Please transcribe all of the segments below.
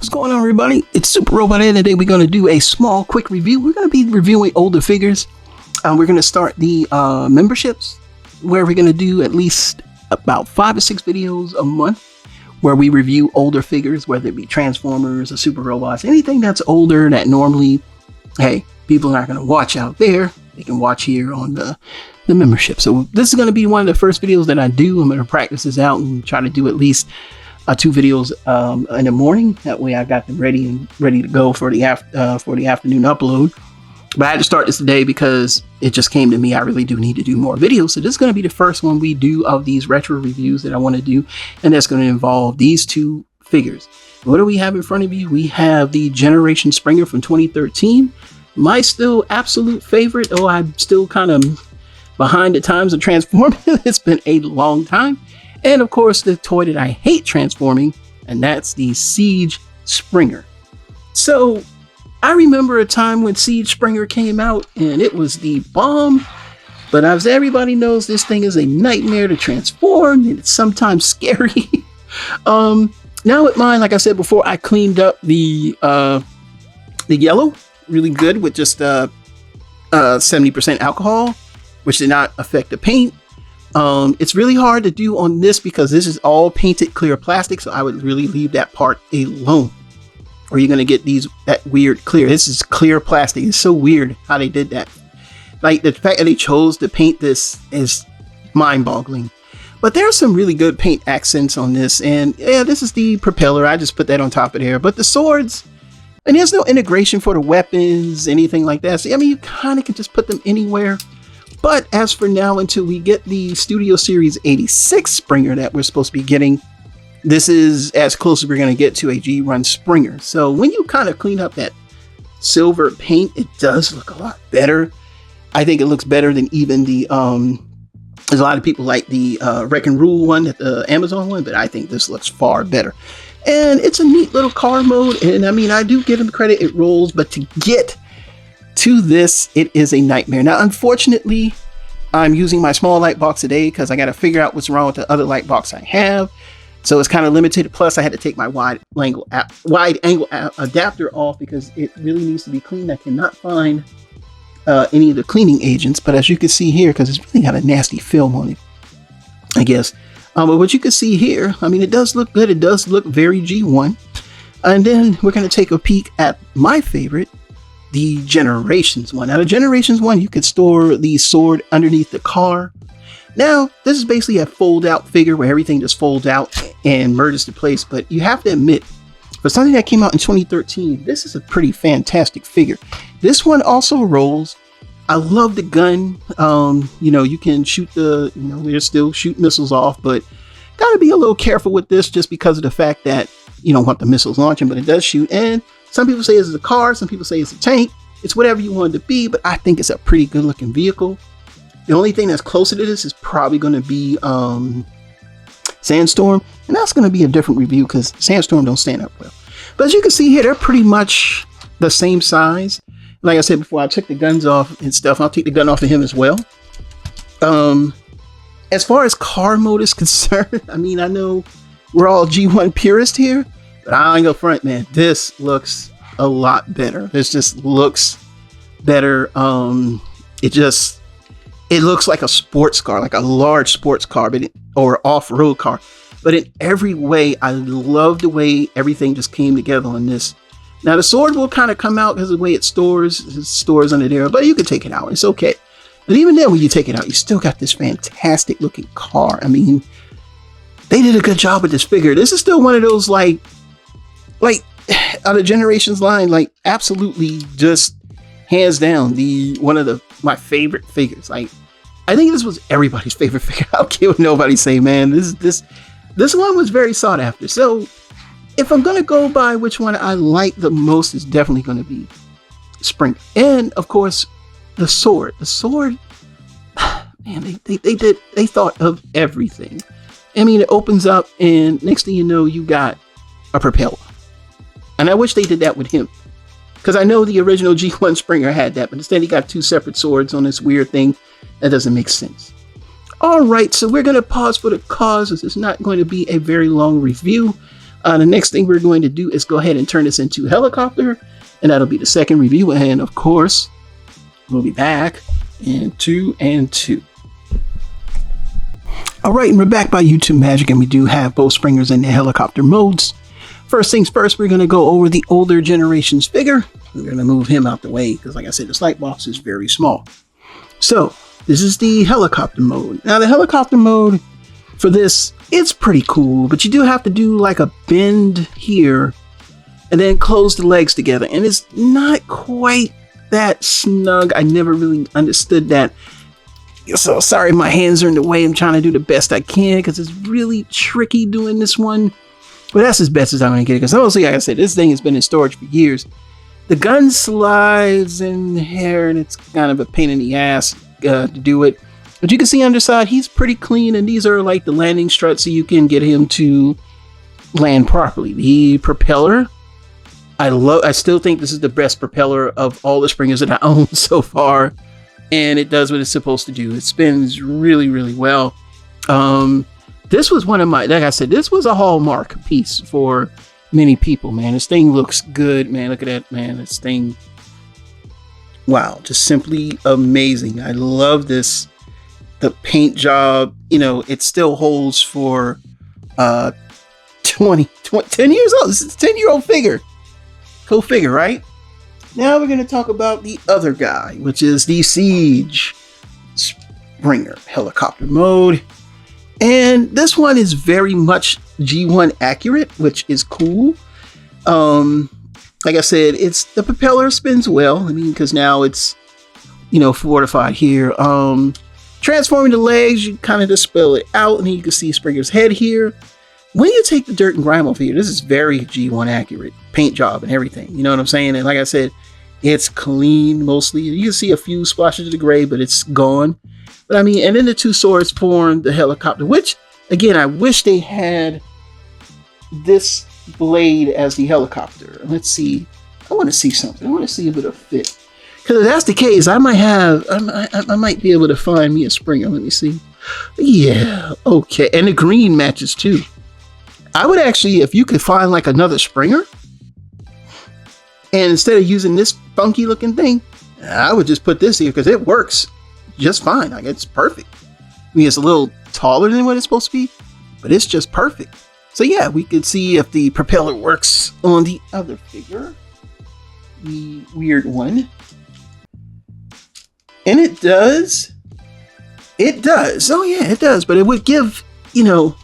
What's going on, everybody? It's Super Robot, and today we're going to do a small, quick review. We're going to be reviewing older figures. We're going to start the memberships, where we're going to do at least about 5 or 6 videos a month, where we review older figures, whether it be Transformers or Super Robots, anything that's older that normally, hey, people are not going to watch out there. They can watch here on the membership. So this is going to be one of the first videos that I do. I'm going to practice this out and try to do at least 2 videos in the morning. That way I got them ready to go for the afternoon upload. But I had to start this today because it just came to me. I really do need to do more videos. So this is going to be the first one we do of these retro reviews that I want to do. And that's going to involve these 2 figures. What do we have in front of you? We have the Generation Springer from 2013. My still absolute favorite. Oh, I'm still kind of behind the times of transforming. It's been a long time. And of course, the toy that I hate transforming, and that's the Siege Springer. So I remember a time when Siege Springer came out and it was the bomb. But as everybody knows, this thing is a nightmare to transform, and it's sometimes scary. Now with mine, like I said before, I cleaned up the yellow really good with just 70% alcohol, which did not affect the paint. It's really hard to do on this because this is all painted clear plastic, so I would really leave that part alone, or you're going to get that weird clear. This is clear plastic. It's so weird how they did that. Like, the fact that they chose to paint this is mind-boggling. But there's some really good paint accents on this, and yeah, this is the propeller. I just put that on top of there. But the swords, and there's no integration for the weapons, anything like that. So, I mean, you kind of can just put them anywhere. But as for now, until we get the Studio Series 86 Springer that we're supposed to be getting, this is as close as we're going to get to a G-Run Springer. So when you kind of clean up that silver paint, it does look a lot better. I think it looks better than even the, there's a lot of people like the Wreck and Rule one, the Amazon one, but I think this looks far better. And it's a neat little car mode, and I mean, I do give them credit, it rolls, but to get to this, it is a nightmare. Now, unfortunately, I'm using my small light box today because I got to figure out what's wrong with the other light box I have. So it's kind of limited. Plus, I had to take my wide angle adapter off because it really needs to be cleaned. I cannot find any of the cleaning agents, but as you can see here, because it's really got a nasty film on it, I guess. But what you can see here, I mean, it does look good. It does look very G1. And then we're going to take a peek at my favorite, the Generations one. Now, the Generations one, you could store the sword underneath the car. Now, this is basically a fold-out figure where everything just folds out and merges to place. But you have to admit, for something that came out in 2013, this is a pretty fantastic figure. This one also rolls. I love the gun. You know, you can shoot they're still shooting missiles off, but gotta be a little careful with this just because of the fact that you don't want the missiles launching, but it does shoot. And some people say it's a car, some people say it's a tank. It's whatever you want it to be, but I think it's a pretty good looking vehicle. The only thing that's closer to this is probably going to be Sandstorm, and that's going to be a different review because Sandstorm don't stand up well. But as you can see here, they're pretty much the same size. Like I said before, I took the guns off and stuff. I'll take the gun off of him as well. As far as car mode is concerned, I mean, I know we're all G1 purists here, but I ain't go front, man. This looks a lot better. This just looks better. It looks like a sports car, like a large sports car, or off-road car. But in every way, I love the way everything just came together on this. Now, the sword will kind of come out because of the way it stores under there, but you can take it out. It's okay. But even then, when you take it out, you still got this fantastic looking car. I mean, they did a good job with this figure. This is still one of those, like out of Generations line, like absolutely just hands down one of my favorite figures. Like, I think this was everybody's favorite figure. I don't care what nobody say, man. This one was very sought after. So if I'm gonna go by which one I like the most, is definitely gonna be Springer. And of course, the sword. The sword, man, they thought of everything. I mean, it opens up, and next thing you know, you got a propeller. And I wish they did that with him, because I know the original G1 Springer had that, but instead he got 2 separate swords on this weird thing. That doesn't make sense. All right, so we're going to pause for the cause, as it's not going to be a very long review. The next thing we're going to do is go ahead and turn this into helicopter, and that'll be the second review. And of course, we'll be back in 2 and 2. All right, and we're back by YouTube Magic, and we do have both springers in the helicopter modes. First things first, we're going to go over the older generations figure. We're going to move him out the way because, like I said, the light box is very small. So this is the helicopter mode. Now, the helicopter mode for this, it's pretty cool, but you do have to do like a bend here and then close the legs together. And it's not quite that snug. I never really understood that. So sorry, my hands are in the way. I'm trying to do the best I can because it's really tricky doing this one. But that's as best as I'm going to get it. Because honestly, like I said, this thing has been in storage for years. The gun slides in here and it's kind of a pain in the ass to do it. But you can see underside, he's pretty clean. And these are like the landing struts so you can get him to land properly. The propeller, I still think this is the best propeller of all the springers that I own so far. And it does what it's supposed to do. It spins really, really well. This was one of my, like I said, this was a hallmark piece for many people, man. This thing looks good, man. Look at that, man. This thing, wow, just simply amazing. I love this. The paint job, you know, it still holds for 10 years old. This is a 10-year-old figure. Cool figure, right? Now we're going to talk about the other guy, which is the Siege Springer helicopter mode. And this one is very much G1 accurate, which is cool. Like I said, it's the propeller spins well. I mean, because now it's, you know, fortified here. Transforming the legs, you kind of just spell it out, and then you can see Springer's head here. When you take the dirt and grime off here, this is very G1 accurate. Paint job and everything. You know what I'm saying? And like I said, it's clean mostly. You can see a few splashes of the gray, but it's gone. But I mean, and then the two swords form the helicopter, which, again, I wish they had this blade as the helicopter. Let's see. I want to see something. I want to see if it'll fit. Because if that's the case, I might be able to find me a Springer. Let me see. Yeah, okay. And the green matches too. I would actually, if you could find like another Springer, and instead of using this funky looking thing, I would just put this here because it works just fine. Like, it's perfect. I mean, it's a little taller than what it's supposed to be, but it's just perfect. So yeah, we could see if the propeller works on the other figure, the weird one. And it does. It does. Oh yeah, it does. But it would give, you know,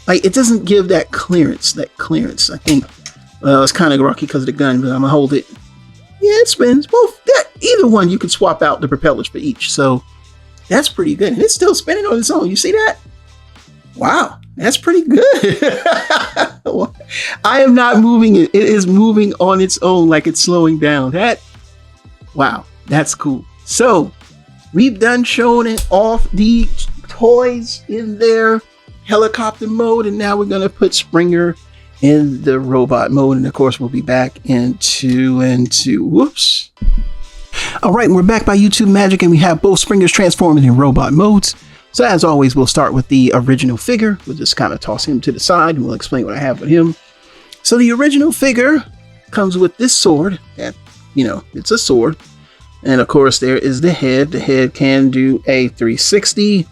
like, it doesn't give that clearance. I think, well, it's kind of rocky because of the gun, but I'm gonna hold it. Yeah, it spins. Both. Either one, you could swap out the propellers for each. So that's pretty good. And it's still spinning on its own. You see that? Wow, that's pretty good. I am not moving it. It is moving on its own like it's slowing down. Wow, that's cool. So we've done showing it off the toys in their helicopter mode, and now we're going to put Springer in the robot mode. And of course, we'll be back in 2 and 2. Whoops. All right, and we're back by YouTube Magic, and we have both Springers transforming in robot modes. So as always, we'll start with the original figure. We'll just kind of toss him to the side, and we'll explain what I have with him. So the original figure comes with this sword. That, you know, it's a sword. And of course, there is the head. The head can do a 360.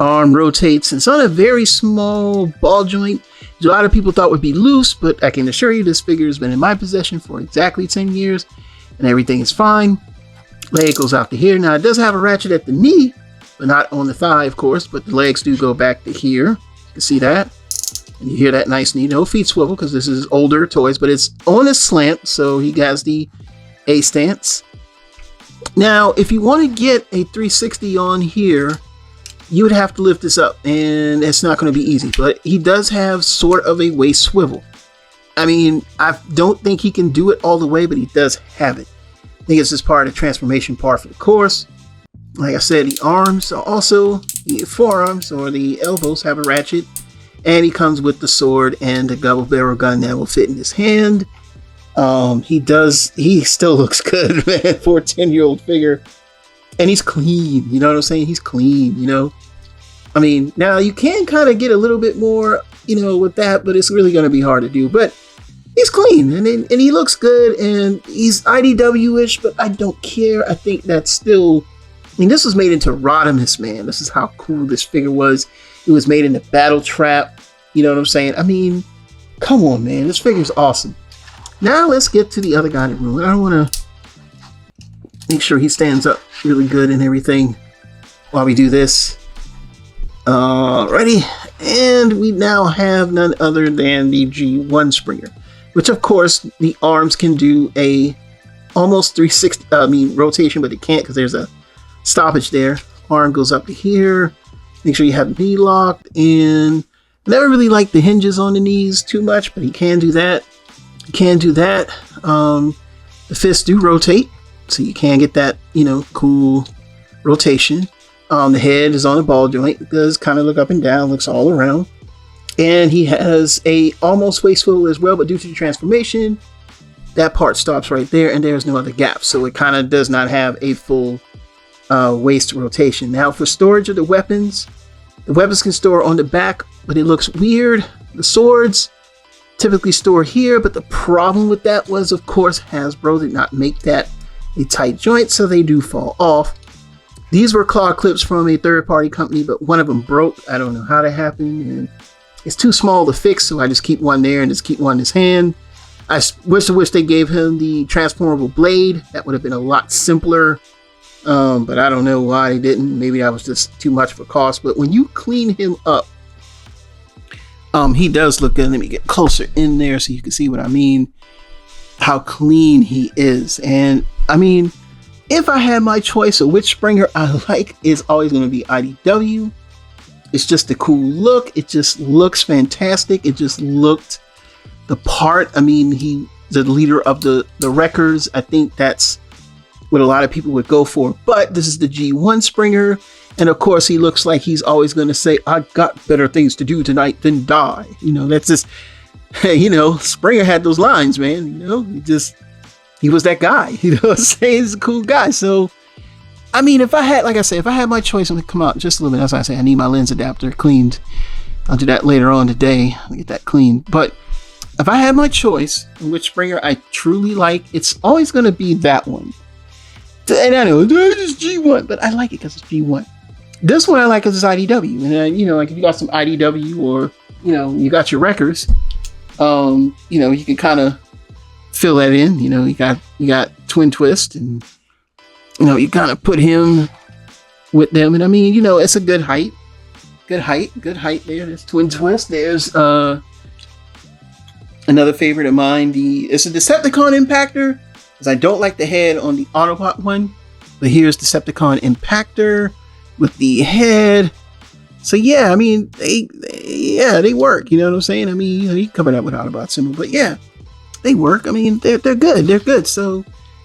Arm rotates. It's on a very small ball joint. A lot of people thought would be loose, but I can assure you this figure has been in my possession for exactly 10 years. And everything is fine. Leg goes out to here. Now, it does have a ratchet at the knee, but not on the thigh, of course. But the legs do go back to here. You can see that. And you hear that nice knee. No feet swivel because this is older toys, but it's on a slant. So he has the A stance. Now, if you want to get a 360 on here, you would have to lift this up. And it's not going to be easy. But he does have sort of a waist swivel. I mean, I don't think he can do it all the way, but he does have it. I think it's just part of the transformation part for the course. Like I said, the arms are also, the forearms or the elbows have a ratchet. And he comes with the sword and the double barrel gun that will fit in his hand. He still looks good, man, for a 10-year-old figure. And he's clean, you know what I'm saying? He's clean, you know? I mean, now you can kind of get a little bit more with that, but it's really going to be hard to do. But he's clean and he looks good, and he's IDW-ish, but I don't care. I think that's still, this was made into Rodimus, man. This is how cool this figure was. It was made into Battle Trap. You know what I'm saying? Come on, man. This figure's awesome. Now let's get to the other guy in the room. I want to make sure he stands up really good and everything while we do this. Ready? And we now have none other than the G1 Springer, which of course the arms can do a almost 360 rotation, but it can't because there's a stoppage there. Arm goes up to here. Make sure you have the knee locked, and I never really liked the hinges on the knees too much, but he can do that. He can do that. The fists do rotate, so you can get that, cool rotation. The head is on a ball joint. It does kind of look up and down, looks all around. And he has a almost waist swivel as well, but due to the transformation, that part stops right there, and there's no other gap. So it kind of does not have a full waist rotation. Now for storage of the weapons can store on the back, but it looks weird. The swords typically store here, but the problem with that was, of course, Hasbro did not make that a tight joint, so they do fall off. These were claw clips from a third-party company, but one of them broke. I don't know how that happened, and it's too small to fix, so I just keep one there and just keep one in his hand. I wish they gave him the transformable blade. That would have been a lot simpler, but I don't know why they didn't. Maybe that was just too much for cost. But when you clean him up, he does look good. Let me get closer in there so you can see what I mean. How clean he is. And if I had my choice of which Springer I like, it's always going to be IDW. It's just a cool look. It just looks fantastic. It just looked the part. He's the leader of the Wreckers. I think that's what a lot of people would go for. But this is the G1 Springer. And of course, he looks like he's always going to say, I got better things to do tonight than die. That's just, Springer had those lines, man. He was that guy. What I'm saying? He's a cool guy. So, if I had my choice, I'm going to come out just a little bit. That's why I say I need my lens adapter cleaned. I'll do that later on today. I'll get that cleaned. But if I had my choice in which Springer I truly like, it's always going to be that one. And I know, it's G1, but I like it because it's G1. This one I like because it's IDW. And, like if you got some IDW or, you got your Wreckers, you can kind of fill that in. You got Twin Twist, and you kind of put him with them, and it's a good height there. There's Twin Twist. There's another favorite of mine. It's a Decepticon Impactor, because I don't like the head on the Autobot one, but here's Decepticon Impactor with the head. So yeah, they work. You know what I'm saying? You cover that with Autobot symbol, but yeah, they work. They're good. They're good. So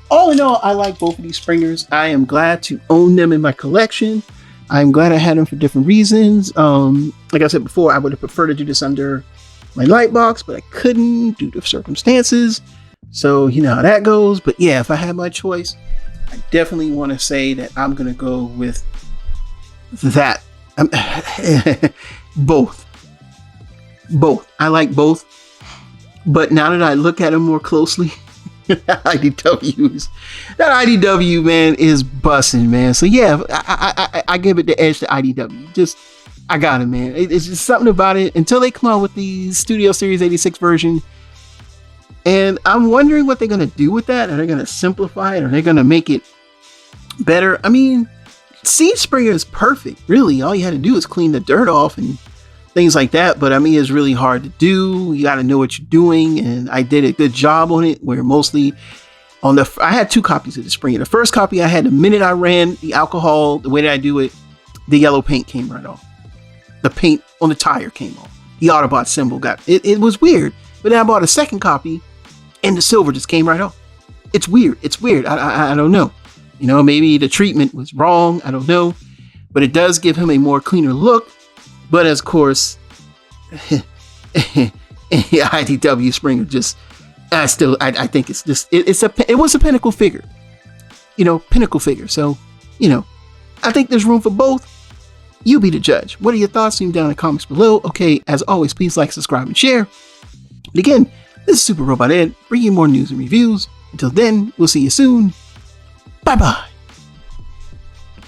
all in all, I like both of these Springers. I am glad to own them in my collection. I'm glad I had them for different reasons. Like I said before, I would have preferred to do this under my light box, but I couldn't due to circumstances. So you know how that goes. But yeah, if I had my choice, I definitely want to say that I'm going to go with that. Both. I like both. But now that I look at them more closely, that IDW, man, is busting, man. So yeah, I give it the edge to IDW. I got it, man. It's just something about it until they come out with the Studio Series 86 version. And I'm wondering what they're going to do with that. Are they going to simplify it? Are they going to make it better? Seed Springer is perfect. Really, all you had to do is clean the dirt off and things like that. But it's really hard to do. You got to know what you're doing. And I did a good job on it, where mostly I had 2 copies of the Springer. The first copy I had, the minute I ran the alcohol, the way that I do it, the yellow paint came right off. The paint on the tire came off. The Autobot symbol got it. It was weird. But then I bought a second copy, and the silver just came right off. It's weird. I don't know. Maybe the treatment was wrong. I don't know. But it does give him a more cleaner look. But of course, IDW Springer I think it's just, it was a pinnacle figure. Pinnacle figure. So, I think there's room for both. You be the judge. What are your thoughts? Leave them down in the comments below. Okay, as always, please like, subscribe, and share. And again, this is Super Robot Ed, bringing you more news and reviews. Until then, we'll see you soon. Bye-bye.